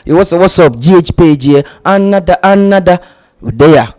Yo, what's up? GhPage here. Another there.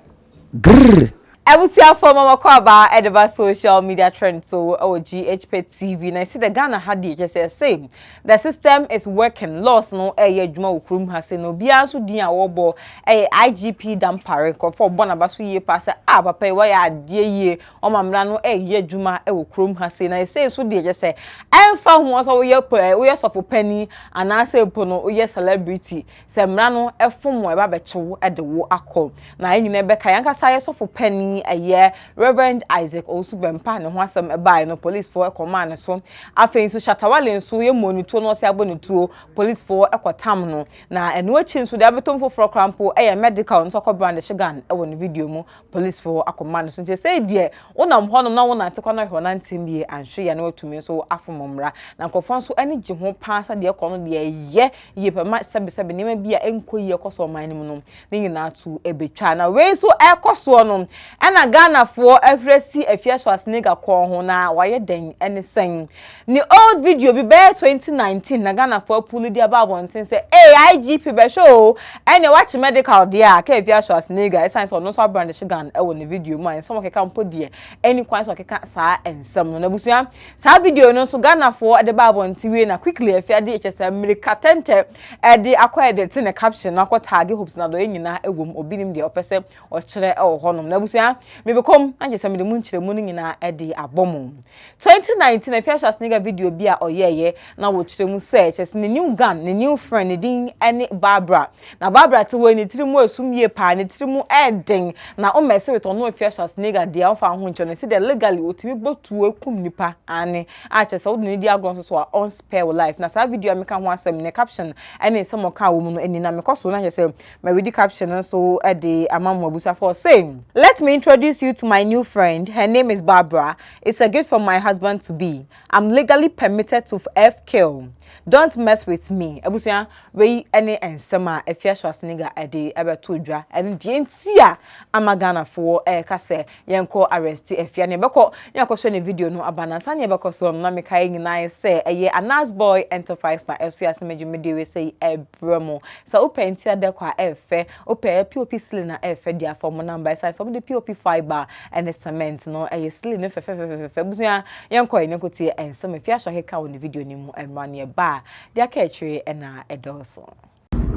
Grrr. I will see how for Mama Kwaba at social media trend so our GhPage TV. And I see the Ghana had the just same. The system is working. Lost no a Juma Ukrum has no biasu dia wobo a IGP dampare for Bonabasu ye pass papa why ye or mamrano a ye Juma a Ukrum has seen. I say so dear just say I found once our year per we of a penny and I say pono ye celebrity. Semrano a form where babecho at the war acco. Now in Nebeka Yanka size of a penny. A year, Reverend Isaac also been pan and was some by no police for a command so I think so Shatawale so ye monitor no sabon to police for a quatamno now and watching so the abeton for crampo a medical and talk brandishing gun on video mo police for a command so they say dear one am one no one to corner her 19 and she know to me so afumra now confirm so any jim pass at the corner the ye ye per match 77 be a enco ye cost or minimum thing na to a betcha now way so air cost one and a Ghana for every see Afia Schwar ko na waye den anything. Ni old video be bear 2019 na Ghana for pull dia babon tin say IGP be show and watch medical dia ka Afia Schwar science or no so brandishing gun e won the video man some ke kan podie any kwan so ke kan sa ensem no na busua sa video no so Ghana for the babon ti we na quickly Afia DHS Medikal tente e de akwa tin caption na akwa tag hopes na do nyina ewom obinim de opese o kire e wo honom na busua me become anje se me de munchire mu nyina e de abomo 2019 Afia Schwar video bi a oyeye na wo kire mu search as ne new gun ne new friend ne din ene Barbara na Barbara te we ne tirimu asum ye pa ne tirimu eden na o mese with ono Afia Schwar de amfa ho ncho ne se de legally otimi botu akum nipa ane a che se wo ne di agron so a on spare life na sa video ameka ho asem ne caption ene se mo ka wo mu no eni na me koso na se me read caption so e de amamwa busa for saying let me introduce you to my new friend. Her name is Barbara. It's a gift from my husband to be. I'm legally permitted to kill. Don't mess with me. Ebusia we any ensema Afia Schwar ede ebe todwa and the entia amagana for ka se yenko arrest Afia ne beko yakosho ne video no abanansa ne beko so na meka nyina say eye anas boy enterprise na eso asmeju medewe say ebremo so open tia de kwa efe open pop sling na efe dia form number size some the pop fiber and the cement no eye sling no fe busia yenko enekoti ensema Afia Schwar ka on the video ni mu emra ne ba dia catchy and also.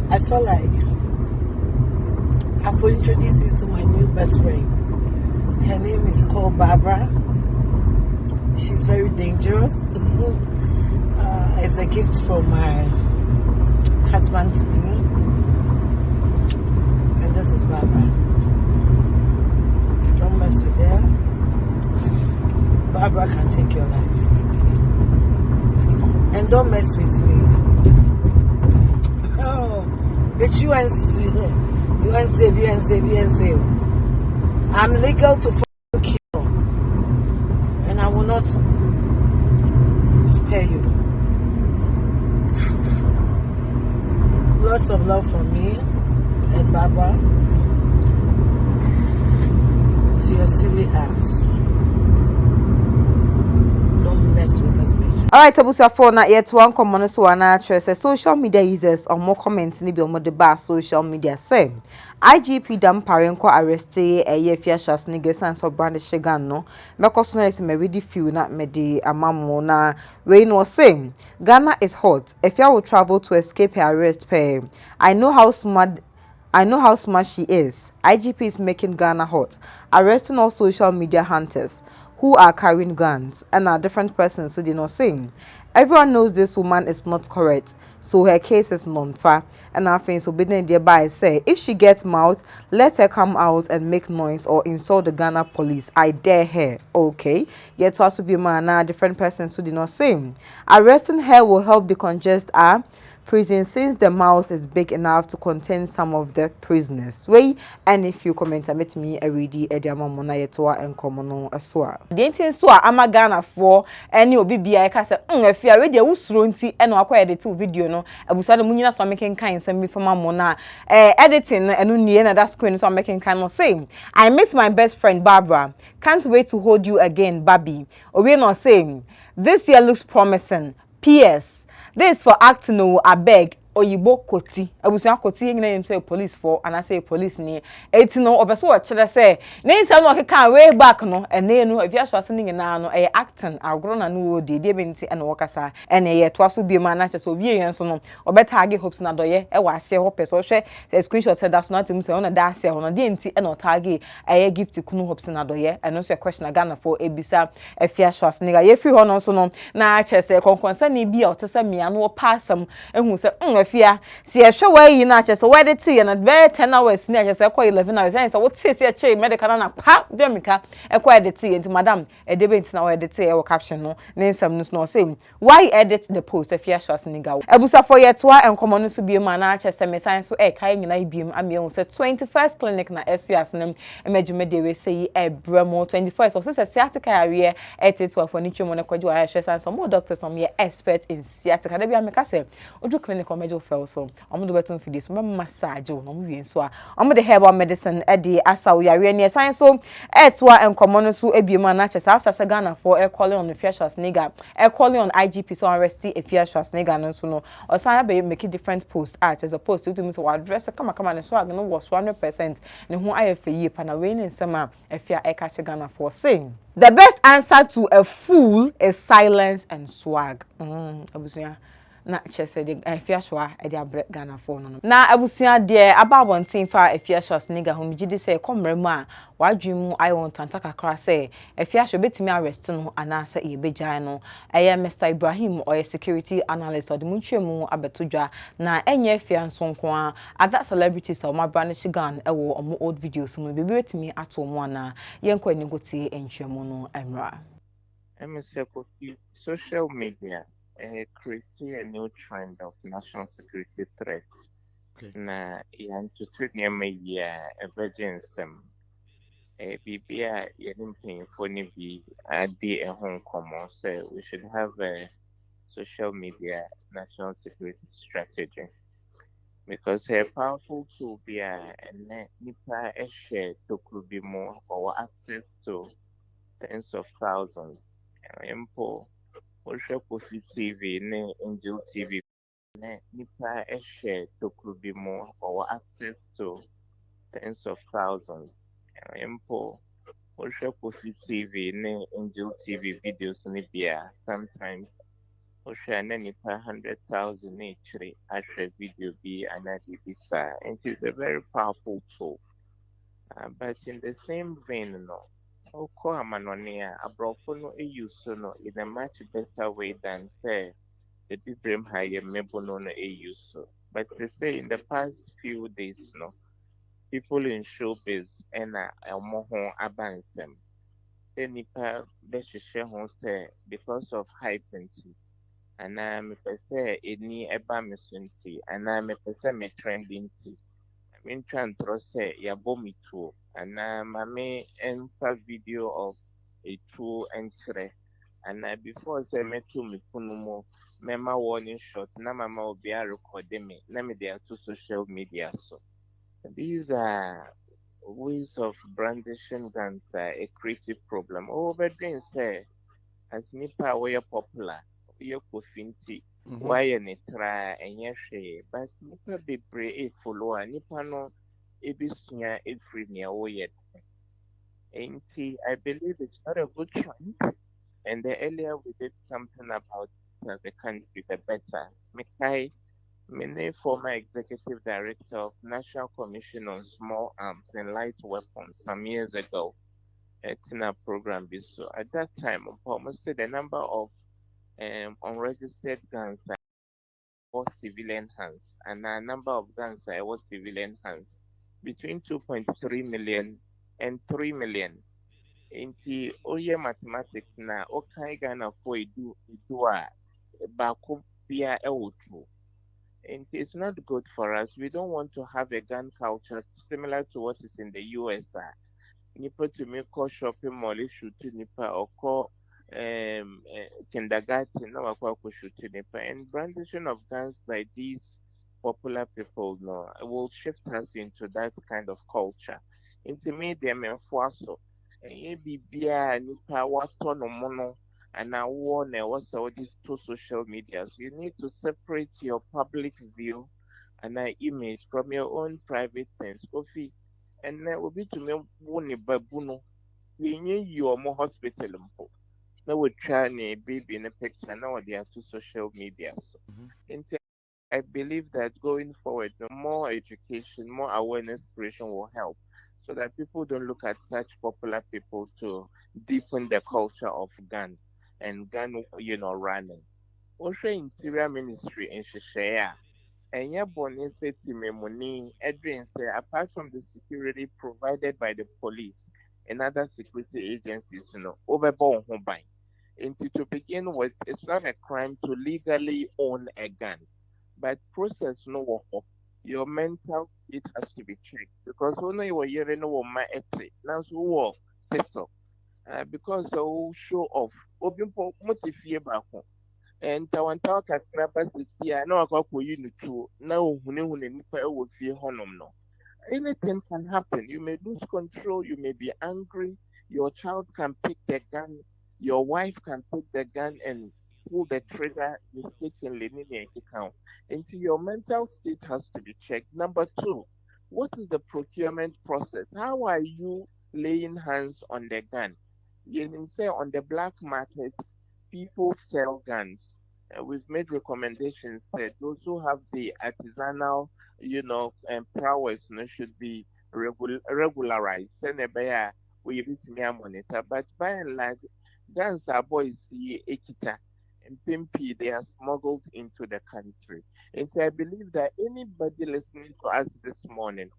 I feel like I will introduce you to my new best friend. Her name is called Barbara. She's very dangerous. It's a gift from my husband to me. And this is Barbara. Don't mess with her. Barbara can take your life. And don't mess with me. Oh, but you and save. I'm legal to kill, and I will not spare you. Lots of love from me and Baba to your silly ass. Don't mess with us, bitch. Alright, abusa for na yet one common so na choice social media users or more comments ni bi omo de ba social media say IGP dampare nko arrest Afia Schwar sans of brandishing gun no because no is me ready few na me de amamo na we no say Ghana is hot. Afia will travel to escape her arrest pay. I know how smart she is. IGP is making Ghana hot, arresting all social media hunters who are carrying guns and are different persons, so they not saying. Everyone knows this woman is not correct, so her case is non-fair. And I think so being thereby say, if she gets mouth, let her come out and make noise or insult the Ghana police. I dare her. Okay. Yet to also be man, different persons, so they not saying. Arresting her will help decongest our prison since the mouth is big enough to contain some of the prisoners. Wait, and if you comment met me already ediama mona yetoa enkomono aswa. The intin so ama Ghana for any obi bia ka se Afia we de wusuro nti eno akwa edit video no abusa de munyina so making kind some from mona editing eno nie na that screen so making kind no same. I miss my best friend Barbara. Can't wait to hold you again, Baby. Obi no saying this year looks promising. PS. This for acting no, I beg. oyibo koti abusia koti nyina yem say police for and I say police ni eti no obeso wo kire say na nsam no keka way back no ene no Afia Schwar se nyina no acting agro na no odi de benti ene wo kasa ene ye to aso bi ma na che so obi yen so no obetage hopes na doye wa ase ho person hwe screenshot say that's not him say on da ase ho no de enti ene otage gift kunu hopes na doye eno so question na Ghana for ebisa Afia Schwar se ye free ho no so no na che say konkonsa ni bi a otesa mia no passam ehu say Afia si e hwe wa yi na che say we te na be 10 hours ni che say ko 11 hours say what say che medical na pa demika e ko edit enti madam e de be enti na we edit e wo caption no ne nsam no say why edit the post Afia Schwar Senegal ebusa for ye toa enkomo no so bi ma na che say me science so e kai nyina biem am ye say 21st clinic na SUS nem emejume de we say e bremo 21st so say sciatica area e tetu for ni twemo ne kwaji wa hwe san so more doctors some ye expert in sciatica da bia me ka say odu clinic o mejo fel so omo do beton fidis so massage no mo wie so a omo de herbal medicine e de asawo yare ne science so e toa enkomo no so ebiem na che say after say Ghana for e calling on Afia Schwar Senegal e calling on IGP so arrest Afia Schwar Senegal no so no osan be make different posts as a post to me so address kama ne so ag no was 100% ne ho ayefe yi pa na we ne nsema Afia e ka che Ghana for saying the best answer to a fool is silence and swag abusuya na chese de Afia Schwar e de abre Ghana for no na abusuya de ababontin fa Afia Schwar Senegal ho migidi say komremu a wadwemu I want tanta kakra say Afia Schwar betimi arrest no anasa e begyan no eye Mr Ibrahim or security analyst or de muntwemu abetodwa na enye Afia nsonko a other celebrities or my brandishing gun e wo omo old videos mu bebe betimi ato mo ana yenko enigoti entwemu no emra social media creating a new trend of national security threats. Okay. Na yan to treat near me a virgin sem. BBA anything for be a day a home common. So we should have a social media national security strategy. Because a powerful tool be a nipa a share to could be more or access to tens of thousands. Impo Osha Kofi TV ne Angel TV ne nipa a share to could be more or access to tens of thousands. Impo Osha Kofi TV ne Angel TV videos ne bia sometimes Osha ne nipa 100,000 each ashare video be another bisa. And it's a very powerful tool. But in the same vein, no. Oko amanonia abrofo no use no in a much better way than say the different higher mebo no use so. But to say in the past few days, no, people in showbiz and moho abansem. Say nipa beshishe ho say because of hype and me say any eba misunti me say me trending tea. Mentwa ntorɔ sɛ yɛabɔ me tuo anaa ma me ɛmfa video of a tuo nkyerɛ anaa before sɛ mɛto me phone mu mɛma warning shot na mama obi arekɔde me na mede ato social media so. These are ways of brandishing guns a creative problem. Wobɛdwen sɛ as nipa a wɔyɛ popular wɔyɛ kofi nti why ne tra enye hwe but nipa bebree follow a nipa no ebisua every near woyed. I believe it's not a good trend. And the earlier we did something about the country, the better. Mikai, many former executive director of National Commission on Small Arms and Light Weapons some years ago, in a program. So at that time, almost the number of unregistered guns or civilian hands and a number of guns I was civilian hands between 2.3 million and 3 million. Inti oye mathematics na okai Ghana for do a bako bia ewotu. And it's not good for us. We don't want to have a gun culture similar to what is in the US. Nipa to me call shopping mall issue to nipa or call kindergarten na wakwa shoot nipa and brandishing of guns by these popular people no will shift us into that kind of culture. Into me them enforcer bibia nipa wato no mono and now one what's all these two social medias. You need to separate your public view and an image from your own private things. Kofi, and that will be to me one babuno. We you more hospital. Now we try a baby in a picture now they are to social media. So, I believe that going forward, the more education, more awareness creation will help so that people don't look at such popular people to deepen the culture of gun and gun, running. Also, Interior Ministry in Shishaya, and Yabon City Memoni, Edwin say, apart from the security provided by the police and other security agencies, overborn home by. And to begin with, it's not a crime to legally own a gun, but process no work. Your mental state has to be checked because when you were hearing no my ethic, now so war pistol, because the whole show off, open for motive back home. And Tawantawa Kakraba Sisia, no, I got you to now, who nipa will fear honum no. Anything can happen. You may lose control. You may be angry. Your child can pick the gun. Your wife can pick the gun and pull the trigger mistakenly in the account. Into your mental state has to be checked. Number two, what is the procurement process? How are you laying hands on the gun? You can say on the black market, people sell guns. We've made recommendations that those who have the artisanal prowess should be regularized. Send a bear we reach near monitor. But by and large, guns are boys see ekita and pimpy, they are smuggled into the country. And so I believe that anybody listening to us this morning,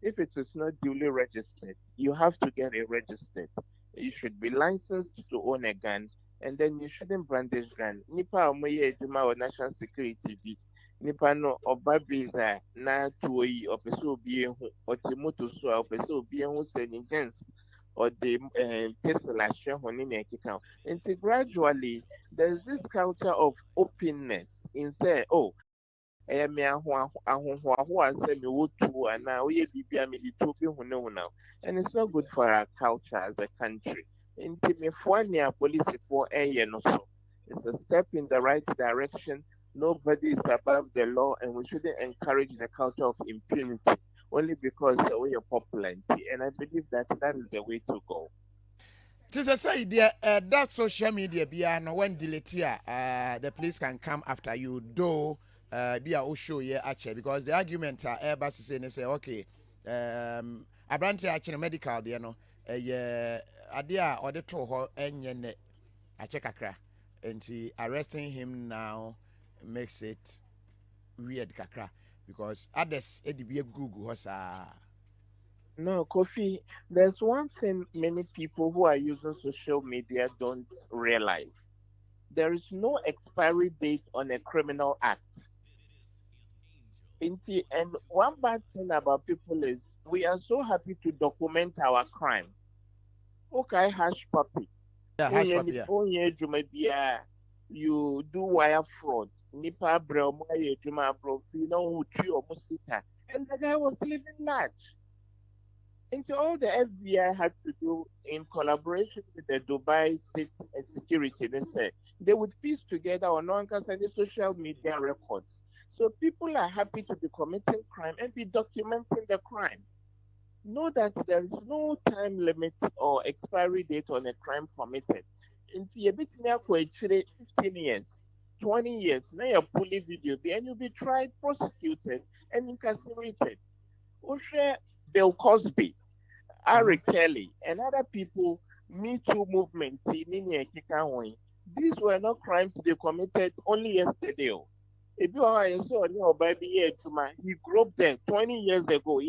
if it is not duly registered, you have to get it registered. You should be licensed to own a gun, and then you shouldn't brandish gun. Nipa omoye ejuma or national security bi. Nipa no oba beza na tuoyi opeso obi ehu otimoto so opeso obi ehu se ni gens or the pistol ahwe ho ne na ekeka. And gradually there's this culture of openness in say, oh, ɛyɛ me ahohoaho a sɛ mewɔ tuo anaa woyɛ biribi a mede tuo bi hu ne ho now. And it's not good for our culture as a country. Nti mefoa nea polisifoɔ ɛyɛ no so. It's a step in the right direction. Nobody is above the law, and we shouldn't encourage the culture of impunity only because we are popular. And I believe that that is the way to go. Just say that social media no when delete the police can come after you though be a show yeah actually because the argument Airbus is saying say okay a branch actually medical no yeah idea or the tro enye a check kakra and arresting him now makes it weird kakra because others be Google hosa. No, Kofi, there's one thing many people who are using social media don't realize. There is no expiry date on a criminal act. And one bad thing about people is we are so happy to document our crime. Okay, hash puppy. Yeah, hash puppy. Yeah. You do wire fraud. Nipa bro, you know who and the guy was living large. Into all the FBI had to do in collaboration with the Dubai State Security, they would piece together on the social media records. So people are happy to be committing crime and be documenting the crime. Know that there is no time limit or expiry date on a crime committed. Into a bit now for 15 years, 20 years, now you're pulling video, and you'll be tried, prosecuted, and incarcerated. Bill Cosby, Ari Kelly, and other people, Me Too movement, these were not crimes they committed only yesterday. If you are so new baby, he grew up there 20 years ago.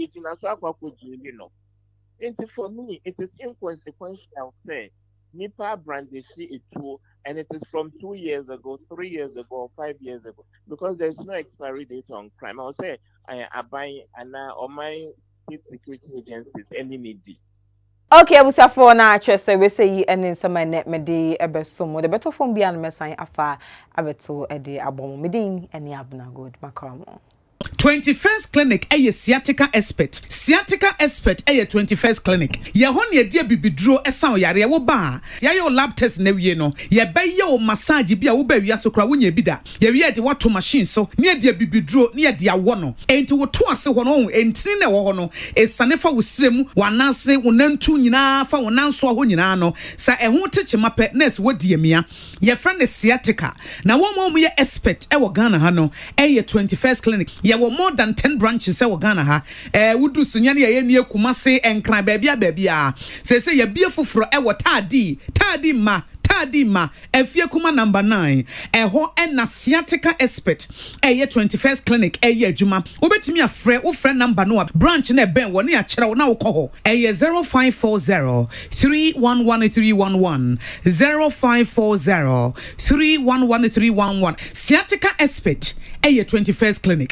And for me, it is inconsequential. Say, Nipa brandishing a tool, and it is from 2 years ago, 3 years ago, or 5 years ago, because there is no expiry date on crime. I'll say, I buy or my security agencies any need. Okay, abusafo na atwese we say yi ene nsema ne mede ebesom de beto fon bia no mesan afa abeto ede abom medin ene abuna good makramo. 21st clinic sciatica expert 21st clinic ye ho ne dia bibiduro esan yare wo ba ye yo lab test na wie no ye be ye o massage bi a wo ba wi asokra wo nya bi da ye wie de wato machine so ne dia bibiduro ne dia wo no enti wo to ase ho no entini na wo ho no esane fa wo sirem wanase wo nantu nyina fa wo nanso ho nyina no sa eho teche mape nurse wo die mia ye friend sciatica na wo mo ye expert e wo Ghana ha no 21st clinic ye wo more than 10 branches e wo Ghana ha wudu sunya ne ye nie kumase enkran baabia se ye bie foforo e wo tadi ma Afia kuma number 9 eho na sciatica expert 21st clinic adwuma obetimi afre wo frɛ number no branch na ben wo ne a kyerɛ wo na wo kɔ hɔ 0540 311311 0540 311311 sciatica expert 21st clinic